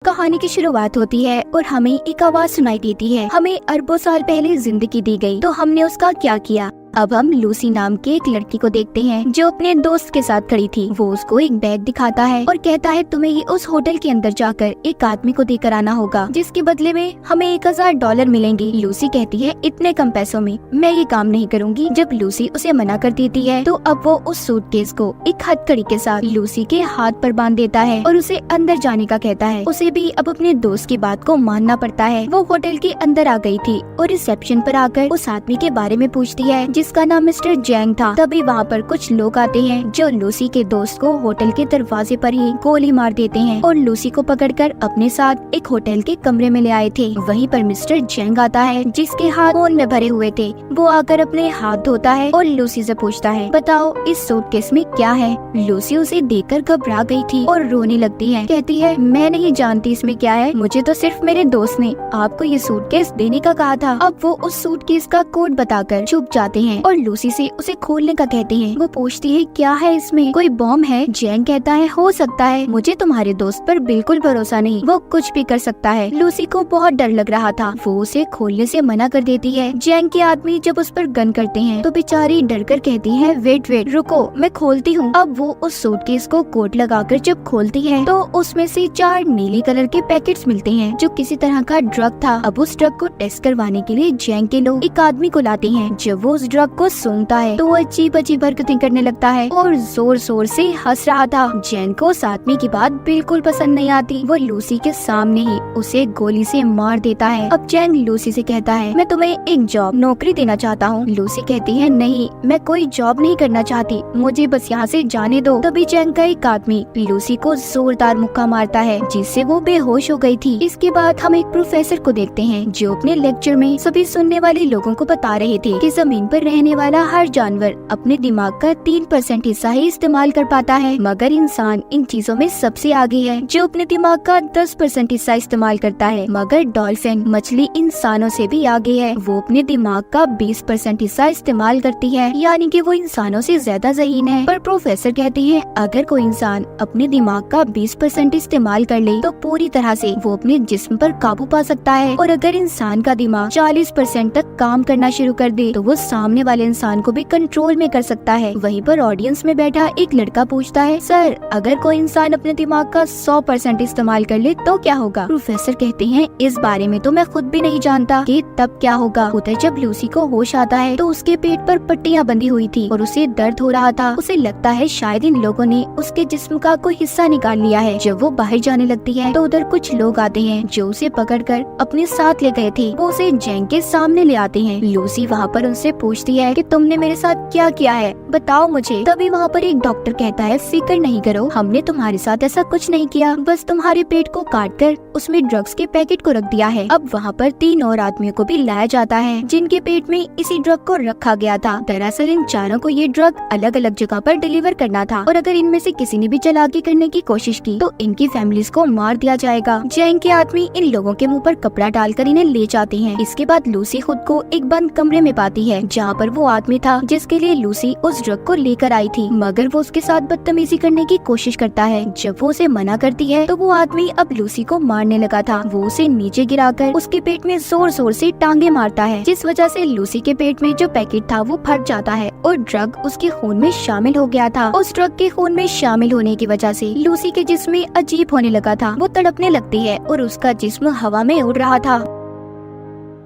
कहानी की शुरुआत होती है और हमें एक आवाज सुनाई देती है। हमें अरबों साल पहले जिंदगी दी गई, तो हमने उसका क्या किया। अब हम लूसी नाम के एक लड़की को देखते हैं जो अपने दोस्त के साथ खड़ी थी। वो उसको एक बैग दिखाता है और कहता है तुम्हें ये उस होटल के अंदर जाकर एक आदमी को देकर आना होगा, जिसके बदले में हमें $1000 मिलेंगे। लूसी कहती है इतने कम पैसों में मैं ये काम नहीं करूंगी। जब लूसी उसे मना कर देती है तो अब वो उस सूटकेस को एक हथकड़ी के साथ लूसी के हाथ पर बांध देता है और उसे अंदर जाने का कहता है। उसे भी अब अपने दोस्त की बात को मानना पड़ता है। वो होटल के अंदर आ गई थी और रिसेप्शन पर आकर उस आदमी के बारे में पूछती है जिसका नाम मिस्टर जैंग था। तभी वहाँ पर कुछ लोग आते हैं जो लूसी के दोस्त को होटल के दरवाजे पर ही गोली मार देते हैं और लूसी को पकड़कर अपने साथ एक होटल के कमरे में ले आए थे। वहीं पर मिस्टर जैंग आता है जिसके हाथ खून में भरे हुए थे। वो आकर अपने हाथ धोता है और लूसी से पूछता है बताओ इस सूटकेस में क्या है। लूसी उसे देखकर घबरा गई थी और रोने लगती है। कहती है मैं नहीं जानती इसमें क्या है, मुझे तो सिर्फ मेरे दोस्त ने आपको ये सूटकेस देने का कहा था। अब वो उस सूटकेस का कोड बताकर चुप जाते हैं और लूसी से उसे खोलने का कहते हैं। वो पूछती है क्या है इसमें, कोई बॉम्ब है। जैंग कहता है हो सकता है, मुझे तुम्हारे दोस्त पर बिल्कुल भरोसा नहीं, वो कुछ भी कर सकता है। लूसी को बहुत डर लग रहा था, वो उसे खोलने से मना कर देती है। जैंग के आदमी जब उस पर गन करते हैं तो बेचारी डर कर कहती है वेट रुको मैं खोलती हूँ। अब वो उस सूटकेस को कोट लगाकर जब खोलती है तो उसमें से 4 नीले कलर के पैकेट्स मिलते हैं जो किसी तरह का ड्रग था। अब उस ड्रग को टेस्ट करवाने के लिए जैंग के लोग एक आदमी को लाते हैं। जब वो उस ड्रग को सूंघता है तो वो अजीब अजीब हरकतें करने लगता है और जोर जोर से हंस रहा था। जैन को उस आदमी की बात बिल्कुल पसंद नहीं आती। वो लूसी के सामने ही उसे गोली से मार देता है। अब जैन लूसी से कहता है मैं तुम्हें एक नौकरी देना चाहता हूँ। लूसी कहती है नहीं, मैं कोई जॉब नहीं करना चाहती, मुझे बस यहाँ से जाने दो। तभी जैन का एक आदमी लूसी को जोरदार मुक्का मारता है जिससे वो बेहोश हो गई थी। इसके बाद हम एक प्रोफेसर को देखते हैं जो अपने लेक्चर में सभी सुनने वाले लोगों को बता रहे थे कि जमीन पर रहने वाला हर जानवर अपने दिमाग का 3% हिस्सा ही इस्तेमाल कर पाता है, मगर इंसान इन चीजों में सबसे आगे है जो अपने दिमाग का 10% हिस्सा इस्तेमाल करता है। मगर डॉल्फिन मछली इंसानों से भी आगे है, वो अपने दिमाग का 20% हिस्सा इस्तेमाल करती है, यानी कि वो इंसानों से ज्यादा ज़हीन है। पर प्रोफेसर कहते हैं अगर कोई इंसान अपने दिमाग का 20% इस्तेमाल कर ले तो पूरी तरह से वो अपने जिस्म पर काबू पा सकता है, और अगर इंसान का दिमाग 40% तक काम करना शुरू कर दे तो वो सामने वाले इंसान को भी कंट्रोल में कर सकता है। वहीं पर ऑडियंस में बैठा एक लड़का पूछता है सर अगर कोई इंसान अपने दिमाग का 100% इस्तेमाल कर ले तो क्या होगा। प्रोफेसर कहते हैं इस बारे में तो मैं खुद भी नहीं जानता कि तब क्या होगा। उधर जब लूसी को होश आता है तो उसके पेट पर पट्टियां बंधी हुई थी और उसे दर्द हो रहा था। उसे लगता है शायद इन लोगों ने उसके जिस्म का कोई हिस्सा निकाल लिया है। जब वो बाहर जाने लगती है तो उधर कुछ लोग आते हैं जो उसे पकड़कर अपने साथ ले गए थे। वो उसे जैंग के सामने ले आते हैं। लूसी वहाँ पर उनसे पूछती है कि तुमने मेरे साथ क्या किया है, बताओ मुझे। तभी वहाँ पर एक डॉक्टर कहता है फिक्र नहीं करो, हमने तुम्हारे साथ ऐसा कुछ नहीं किया, बस तुम्हारे पेट को काटकर उसमें ड्रग्स के पैकेट को रख दिया है। अब वहाँ पर 3 और आदमियों को भी लाया जाता है जिनके पेट में इसी ड्रग को रखा गया था। दरअसल इन चारों को ये ड्रग अलग अलग जगह पर डिलीवर करना था और अगर इनमें से किसी ने भी चालाकी करने की कोशिश की तो इनकी फैमिलीज को मार दिया जाएगा। जैंग के आदमी इन लोगों के मुँह पर कपड़ा डालकर इन्हें ले जाते हैं। इसके बाद लूसी खुद को एक बंद कमरे में पाती है जहाँ पर वो आदमी था जिसके लिए लूसी उस ड्रग को लेकर आई थी, मगर वो उसके साथ बदतमीजी करने की कोशिश करता है। जब वो उसे मना करती है तो वो आदमी अब लूसी को मारने लगा था। वो उसे नीचे गिराकर उसके पेट में जोर जोर से टांगे मारता है, जिस वजह से लूसी के पेट में जो पैकेट था वो फट जाता है और ड्रग उसके खून में शामिल हो गया था। उस ड्रग के खून में शामिल होने की वजह से लूसी के जिस्म में अजीब होने लगा था। वो तड़पने लगती है और उसका जिस्म हवा में उड़ रहा था।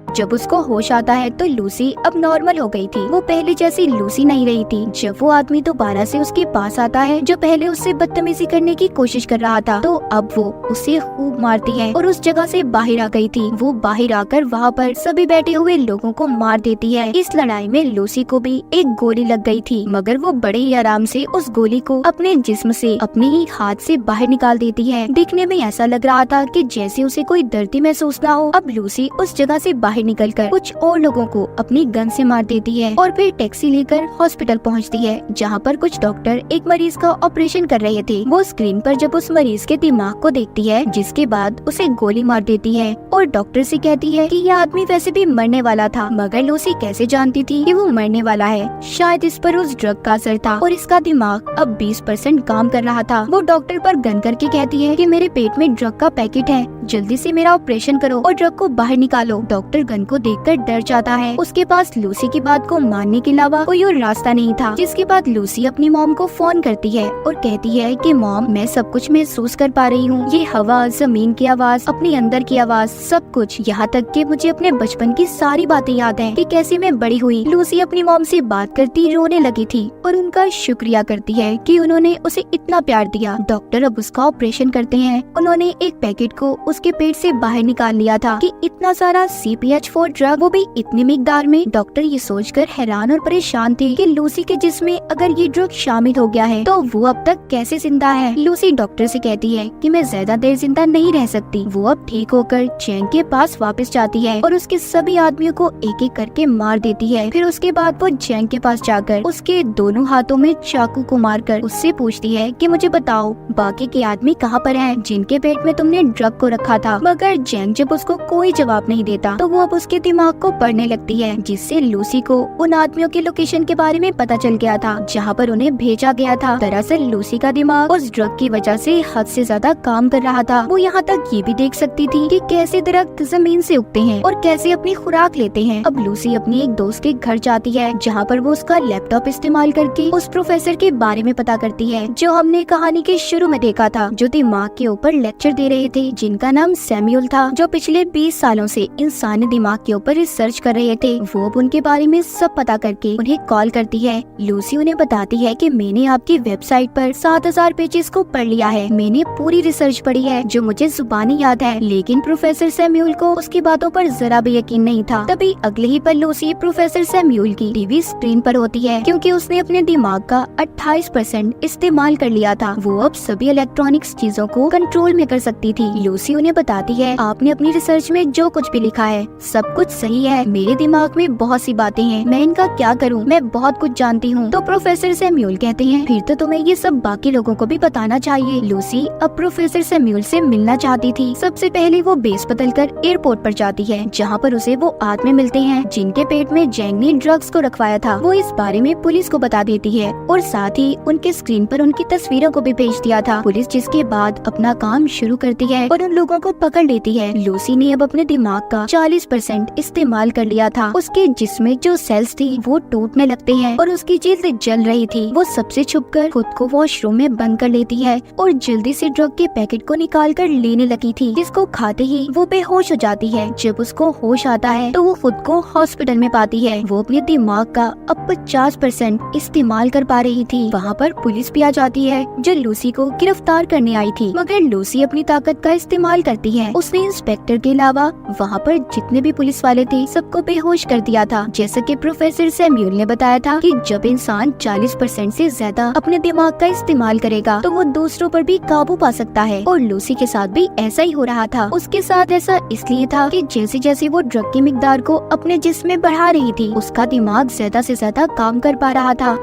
जब उसको होश आता है तो लूसी अब नॉर्मल हो गई थी, वो पहले जैसी लूसी नहीं रही थी। जब वो आदमी दोबारा से उसके पास आता है जो पहले उससे बदतमीजी करने की कोशिश कर रहा था, तो अब वो उसे खूब मारती है और उस जगह से बाहर आ गई थी। वो बाहर आकर वहाँ पर सभी बैठे हुए लोगों को मार देती है। इस लड़ाई में लूसी को भी एक गोली लग गई थी, मगर वो बड़े ही आराम से उस गोली को अपने जिस्म से अपने ही हाथ से बाहर निकाल देती है। दिखने में ऐसा लग रहा था कि जैसे उसे कोई दर्द महसूस ना हो। अब लूसी उस जगह से बाहर निकलकर कुछ और लोगों को अपनी गन से मार देती है और फिर टैक्सी लेकर हॉस्पिटल पहुंचती है, जहां पर कुछ डॉक्टर एक मरीज का ऑपरेशन कर रहे थे। वो स्क्रीन पर जब उस मरीज के दिमाग को देखती है, जिसके बाद उसे गोली मार देती है और डॉक्टर से कहती है कि यह आदमी वैसे भी मरने वाला था, मगर लूसी कैसे जानती थी कि वो मरने वाला है? शायद इस पर उस ड्रग का असर था और इसका दिमाग अब 20% काम कर रहा था। वो डॉक्टर पर गन करके कहती है कि मेरे पेट में ड्रग का पैकेट है, जल्दी से मेरा ऑपरेशन करो और ड्रग को बाहर निकालो। डॉक्टर गन को देखकर डर जाता है। उसके पास लूसी की बात को मानने के अलावा कोई और रास्ता नहीं था। जिसके बाद लूसी अपनी मॉम को फोन करती है और कहती है कि मॉम, मैं सब कुछ महसूस कर पा रही हूँ, ये हवा, जमीन की आवाज, अपने अंदर की आवाज, सब कुछ, यहाँ तक कि मुझे अपने बचपन की सारी बातें याद हैं कि कैसे मैं बड़ी हुई। लूसी अपनी मॉम से बात करती रोने लगी थी और उनका शुक्रिया करती है कि उन्होंने उसे इतना प्यार दिया। डॉक्टर अब उसका ऑपरेशन करते हैं। उन्होंने एक पैकेट को उसके पेट से बाहर निकाल लिया था कि इतना सारा CPH4 ड्रग, वो भी इतनी मिकदार में। डॉक्टर ये सोचकर हैरान और परेशान थे कि लूसी के जिस्म में अगर ये ड्रग शामिल हो गया है तो वो अब तक कैसे जिंदा है। लूसी डॉक्टर से कहती है कि मैं ज्यादा देर जिंदा नहीं रह सकती। वो अब ठीक होकर जैंग के पास वापस जाती है और उसके सभी आदमियों को एक एक करके मार देती है। फिर उसके बाद वो जैंग के पास जाकर उसके दोनों हाथों में चाकू को मारकर उससे पूछती है कि मुझे बताओ बाकी के आदमी कहाँ पर हैं जिनके पेट में तुमने ड्रग को रखा था। मगर जैंग जब उसको कोई जवाब नहीं देता तो वो अब उसके दिमाग को पढ़ने लगती है, जिससे लूसी को उन आदमियों के लोकेशन के बारे में पता चल गया था जहाँ पर उन्हें भेजा गया था। दरअसल लूसी का दिमाग उस ड्रग की वजह से हद से ज्यादा काम कर रहा था। वो यहाँ तक ये भी देख सकती थी कि कैसे दरख्त जमीन से उगते हैं और कैसे अपनी खुराक लेते हैं। अब लूसी अपनी एक दोस्त के घर जाती है, जहाँ पर वो उसका लैपटॉप इस्तेमाल करके उस प्रोफेसर के बारे में पता करती है जो हमने कहानी के शुरू में देखा था, जो दिमाग के ऊपर लेक्चर दे रहे थे, जिनका नाम सैमुअल था, जो पिछले 20 सालों से इंसानी दिमाग के ऊपर रिसर्च कर रहे थे। वो अब उनके बारे में सब पता करके उन्हें कॉल करती है। लूसी उन्हें बताती है कि मैंने आपकी वेबसाइट पर 7000 पेजेस को पढ़ लिया है, मैंने पूरी रिसर्च पढ़ी है जो मुझे जुबानी याद है। लेकिन प्रोफेसर सैमुअल को उसकी बातों पर जरा भी यकीन नहीं था। तभी अगले ही पल लूसी प्रोफेसर सैमुअल की टीवी स्क्रीन पर होती है, क्योंकि उसने अपने दिमाग का 28% इस्तेमाल कर लिया था। वो अब सभी इलेक्ट्रॉनिक्स चीजों को कंट्रोल में कर सकती थी। लूसी उन्हें बताती है, आपने अपनी रिसर्च में जो कुछ भी लिखा है सब कुछ सही है, मेरे दिमाग में बहुत सी बातें हैं, मैं इनका क्या करूं, मैं बहुत कुछ जानती हूं। तो प्रोफेसर सैमुअल कहते हैं, फिर तो तुम्हें ये सब बाकी लोगों को भी बताना चाहिए। लूसी अब प्रोफेसर सैमुअल से मिलना चाहती थी। सबसे पहले वो बेस बदलकर एयरपोर्ट पर जाती है, जहाँ पर उसे वो आदमी मिलते हैं जिनके पेट में जैंग ने ड्रग्स को रखवाया था। वो इस बारे में पुलिस को बता देती है और साथ ही उनके स्क्रीन पर उनकी तस्वीरों को भी भेज दिया था। पुलिस जिसके बाद अपना काम शुरू करती है और उन लोगों को पकड़ लेती है। लूसी ने अब अपने दिमाग का 40% इस्तेमाल कर लिया था। उसके जिस्म में जो सेल्स थी वो टूटने लगते हैं और उसकी जिल्द जल रही थी। वो सबसे छुपकर खुद को वॉशरूम में बंद कर लेती है और जल्दी से ड्रग के पैकेट को निकाल कर लेने लगी थी, जिसको खाते ही वो बेहोश हो जाती है। जब उसको होश आता है तो वो खुद को हॉस्पिटल में पाती है। वो अपने दिमाग का अब 50% इस्तेमाल कर पा रही थी। वहाँ पर पुलिस भी आ जाती है जो लूसी को गिरफ्तार करने आई थी, मगर लूसी अपनी ताकत का इस्तेमाल करती है। उसने इंस्पेक्टर के अलावा वहाँ पर जितने भी पुलिस वाले थे सबको बेहोश कर दिया था। जैसा कि प्रोफेसर सैमुअल ने बताया था कि जब इंसान 40% से ज्यादा अपने दिमाग का इस्तेमाल करेगा तो वो दूसरों पर भी काबू पा सकता है, और लूसी के साथ भी ऐसा ही हो रहा था। उसके साथ ऐसा इसलिए था कि जैसे जैसे वो ड्रग की मिकदार को अपने जिस्म में बढ़ा रही थी, उसका दिमाग ज्यादा से ज्यादा काम कर पा रहा था।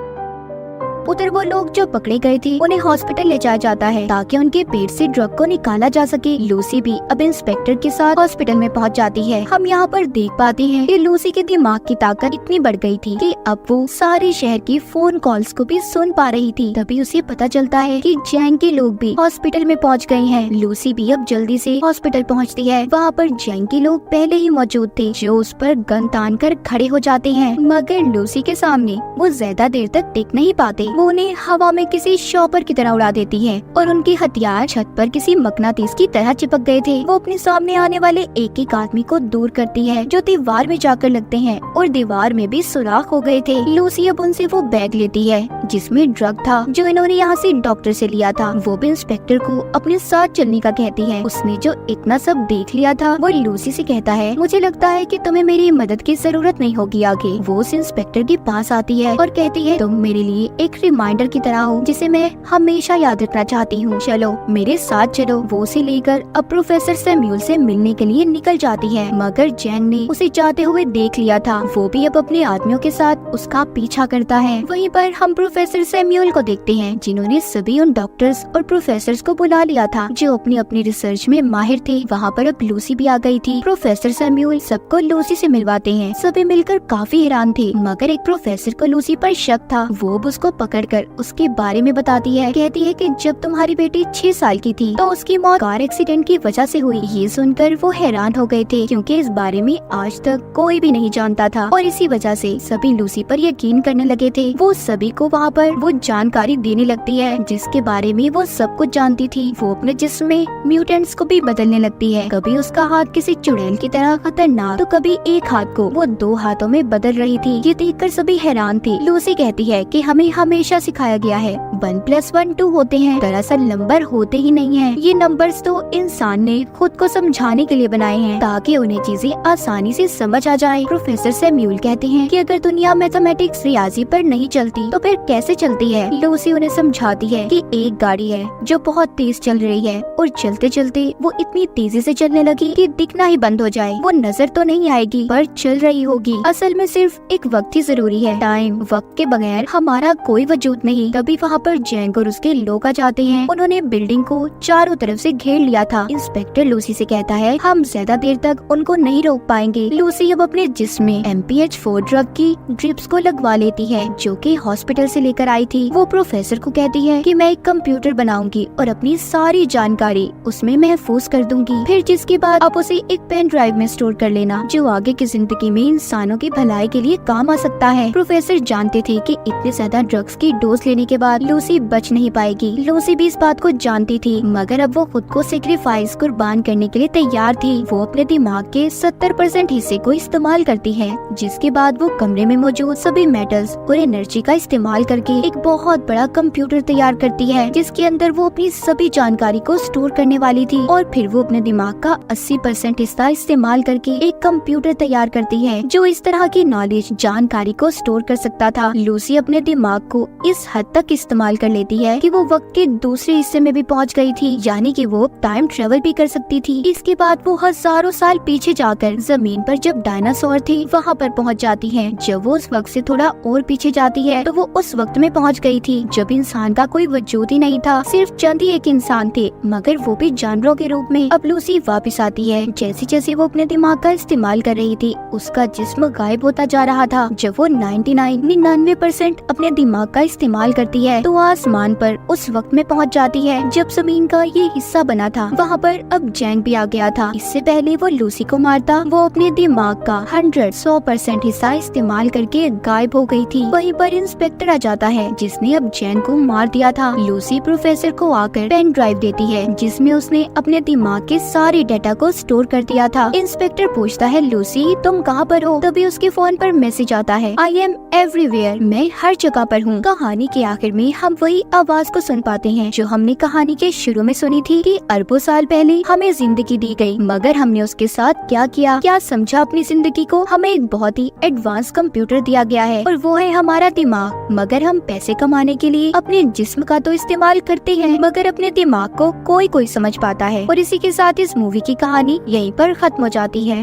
उधर वो लोग जो पकड़े गए थे उन्हें हॉस्पिटल ले जाया जाता है ताकि उनके पेट से ड्रग को निकाला जा सके। लूसी भी अब इंस्पेक्टर के साथ हॉस्पिटल में पहुंच जाती है। हम यहाँ पर देख पाते हैं कि लूसी के दिमाग की ताकत इतनी बढ़ गई थी कि अब वो सारे शहर की फोन कॉल्स को भी सुन पा रही थी। तभी उसे पता चलता है कि जैंग के लोग भी हॉस्पिटल में पहुँच गए हैं। लूसी भी अब जल्दी से हॉस्पिटल पहुँचती है। वहाँ पर जैंग के लोग पहले ही मौजूद थे, जो उस पर गन तान कर खड़े हो जाते हैं, मगर लूसी के सामने वो ज्यादा देर तक टिक नहीं पाते। वो उन्हें हवा में किसी शॉपर की तरह उड़ा देती है और उनके हथियार छत पर किसी मकनातीस की तरह चिपक गए थे। वो अपने सामने आने वाले एक एक आदमी को दूर करती है जो दीवार में जाकर लगते हैं और दीवार में भी सुराख हो गए थे। लूसी अब उनसे वो बैग लेती है जिसमें ड्रग था जो इन्होंने यहाँ से डॉक्टर से लिया था। वो भी इंस्पेक्टर को अपने साथ चलने का कहती है। उसने जो इतना सब देख लिया था वो लूसी से कहता है, मुझे लगता है कि तुम्हें मेरी मदद की जरूरत नहीं होगी आगे। वो उस इंस्पेक्टर के पास आती है और कहती है, तुम मेरे लिए एक रिमाइंडर की तरह हो जिसे मैं हमेशा याद रखना चाहती हूँ। चलो मेरे साथ चलो। वो उसे लेकर अब प्रोफेसर सैम्यूल से मिलने के लिए निकल जाती है, मगर जैंग ने उसे जाते हुए देख लिया था। वो भी अब अपने आदमियों के साथ उसका पीछा करता है। वहीं पर हम प्रोफेसर सैम्यूल को देखते हैं, जिन्होंने सभी उन डॉक्टर्स और प्रोफेसर्स को बुला लिया था जो अपनी अपनी रिसर्च में माहिर थे। वहाँ पर अब लूसी भी आ गई थी। प्रोफेसर सैम्यूल सबको लूसी से मिलवाते हैं। सभी मिलकर काफी हैरान थे, मगर एक प्रोफेसर को लूसी पर शक था। वो अब उसको पकड़कर उसके बारे में बताती है। कहती है कि जब तुम्हारी बेटी 6 साल की थी तो उसकी मौत कार एक्सीडेंट की वजह से हुई। ये सुनकर वो हैरान हो गए थे, क्योंकि इस बारे में आज तक कोई भी नहीं जानता था, और इसी वजह से सभी लूसी पर यकीन करने लगे थे। वो सभी को वहाँ पर वो जानकारी देने लगती है जिसके बारे में वो सब कुछ जानती थी। वो अपने जिस्म में म्यूटेंट्स को भी बदलने लगती है। कभी उसका हाथ किसी चुड़ैल की तरह खतरनाक, तो कभी एक हाथ को वो 2 हाथों में बदल रही थी। ये देखकर सभी हैरान थे। लूसी कहती है कि हमें हमेशा सिखाया गया है 1+1 2 होते हैं। दरअसल नंबर होते ही नहीं है। ये नंबर्स तो इंसान ने खुद को समझाने के लिए बनाए हैं, ताकि उन्हें चीजें आसानी से समझ आ जाए। प्रोफेसर सैम्यूल कहते हैं कि अगर दुनिया मैथमेटिक्स रियाजी पर नहीं चलती तो फिर कैसे चलती है। लूसी उन्हें समझाती है कि एक गाड़ी है जो बहुत तेज चल रही है, और चलते चलते वो इतनी तेजी से चलने लगी कि दिखना ही बंद हो जाए। वो नजर तो नहीं आएगी पर चल रही होगी। असल में सिर्फ एक वक्त ही जरूरी है। टाइम, वक्त के बगैर हमारा कोई वजूद नहीं। तभी वहाँ पर जैंग और उसके लोग आ जाते हैं। उन्होंने बिल्डिंग को चारों तरफ से घेर लिया था। इंस्पेक्टर लूसी से कहता है हम ज्यादा देर तक उनको नहीं रोक पाएंगे। लूसी अब अपने जिस्म में MPH4 ड्रग की ड्रिप्स को लगवा लेती है, जो कि हॉस्पिटल से लेकर आई थी। वो प्रोफेसर को कहती है कि मैं एक कंप्यूटर बनाऊंगी और अपनी सारी जानकारी उसमें महफूज कर दूंगी, फिर जिसके बाद आप उसे एक पेन ड्राइव में स्टोर कर लेना, जो आगे की जिंदगी में इंसानों की भलाई के लिए काम आ सकता है। प्रोफेसर जानते थे कि इतने ज्यादा ड्रग्स की डोज लेने के बाद लूसी बच नहीं पाएगी। लूसी भी इस बात को जानती थी, मगर अब वो खुद को सेक्रीफाइस कुर्बान करने के लिए तैयार थी। वो अपने दिमाग के 70% हिस्से को इस्तेमाल करती है, जिसके बाद वो कमरे में मौजूद सभी मेटल्स और एनर्जी का इस्तेमाल करके एक बहुत बड़ा कंप्यूटर तैयार करती है, जिसके अंदर वो अपनी सभी जानकारी को स्टोर करने वाली थी। और फिर वो अपने दिमाग का 80% हिस्सा इस्तेमाल करके एक कंप्यूटर तैयार करती है, जो इस तरह की नॉलेज, जानकारी को स्टोर कर सकता था। लूसी अपने दिमाग को इस हद तक इस्तेमाल कर लेती है कि वो वक्त के दूसरे हिस्से में भी पहुंच गई थी, यानी कि वो टाइम ट्रेवल भी कर सकती थी। इसके बाद वो हजारों साल पीछे जाकर जमीन पर जब डायनासोर थे वहाँ पर पहुँच जाती है। जब वो उस वक्त से थोड़ा और पीछे जाती है तो वो उस वक्त में पहुँच गई थी जब इंसान का कोई वजूद ही नहीं था, सिर्फ चंद ही एक इंसान थे, मगर वो भी जानवरों के रूप में। अब लूसी वापस आती है। जैसे जैसे वो अपने दिमाग का इस्तेमाल कर रही थी, उसका जिस्म गायब होता जा रहा था। जब वो 99% अपने दिमाग का इस्तेमाल करती है तो आसमान पर उस वक्त में पहुंच जाती है जब जमीन का ये हिस्सा बना था। वहाँ पर अब जैंग भी आ गया था। इससे पहले वो लूसी को मारता, वो अपने दिमाग का 100% हिस्सा इस्तेमाल करके गायब हो गई थी। वहीं पर इंस्पेक्टर आ जाता है, जिसने अब जैंग को मार दिया था। लूसी प्रोफेसर को आकर पेन ड्राइव देती है, जिसमें उसने अपने दिमाग के सारे डाटा को स्टोर कर दिया था। इंस्पेक्टर पूछता है लूसी तुम कहाँ पर हो? तभी उसके फोन पर मैसेज आता है आई एम एवरीवेयर, मैं हर जगह पर हूँ। कहानी के आखिर में हम वही आवाज को सुन पाते हैं जो हमने कहानी के शुरू में सुनी थी कि अरबों साल पहले हमें जिंदगी दी गई, मगर हमने उसके साथ क्या किया, क्या समझा अपनी जिंदगी को। हमें एक बहुत ही एडवांस कंप्यूटर दिया गया है और वो है हमारा दिमाग, मगर हम पैसे कमाने के लिए अपने जिस्म का तो इस्तेमाल करते हैं, मगर अपने दिमाग को कोई समझ पाता है। और इसी के साथ इस मूवी की कहानी यहीं पर खत्म हो जाती है।